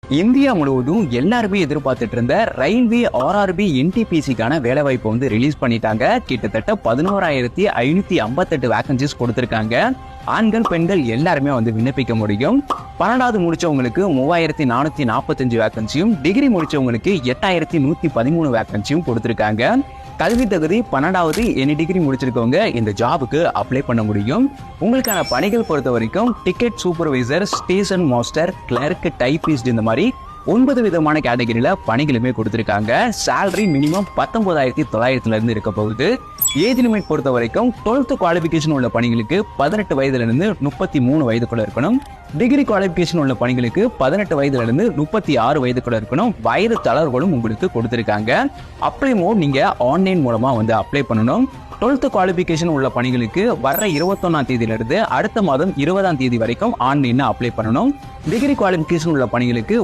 India முழுவதும் எல்லாருமே எதிர்பார்த்துட்டு இருந்த ரயில்வே ஆர்ஆர்பி என்டிபிசிக்கான வேலை வாய்ப்பு வந்து ரிலீஸ் பண்ணிட்டாங்க. கிட்டத்தட்ட 11,558 வேகன்சிஸ் கொடுத்திருக்காங்க. ஆண்கள் பெண்கள் எல்லாருமே வந்து விண்ணப்பிக்க முடியும். 12வது முடிச்சவங்களுக்கு 3,445 வேகன்சியும், டிகிரி முடிச்சவங்களுக்கு 8,113 வேகன்சியும் கொடுத்திருக்காங்க. கல்வி தகுதி 12வது எனி டிகிரி முடிச்சிருக்கவங்க இந்த ஜாபுக்கு அப்ளை பண்ண முடியும். உங்களுக்கான பணிகள் பொறுத்த வரைக்கும் ticket supervisor, station master, clerk, typist இந்த மாதிரி 9 விதமான கேட்டகரியில பணிகளுமே கொடுத்திருக்காங்க. சேலரி மினிமம் 19,900 இருந்து இருக்க போகுது. ஏஜ் லிமிட் பொறுத்த வரைக்கும் 12th குவாலிபிகேஷன் உள்ள பணிகளுக்கு 18 வயதுல இருந்து 33 வயதுக்குள்ள இருக்கணும். டிகிரி குவாலிபிகேஷன் உள்ள பணிகளுக்கு 18 வயதுல இருந்து 36 வயதுக்குள்ள இருக்கணும். வயது தளர்வுகளும் உங்களுக்கு கொடுத்திருக்காங்க. அப்ளை மோட் நீங்க ஆன்லைன் மூலமா வந்து அப்ளை பண்ணணும். 12th குவாலிபிகேஷன் உள்ள பணிகளுக்கு வர்ற 21ஆம் தேதியிலிருந்து அடுத்த மாதம் 20ஆம் தேதி வரைக்கும் ஆன்லைன்ல அப்ளை பண்ணணும். டிகிரி குவாலிபிகேஷன் உள்ள பணிகளுக்கு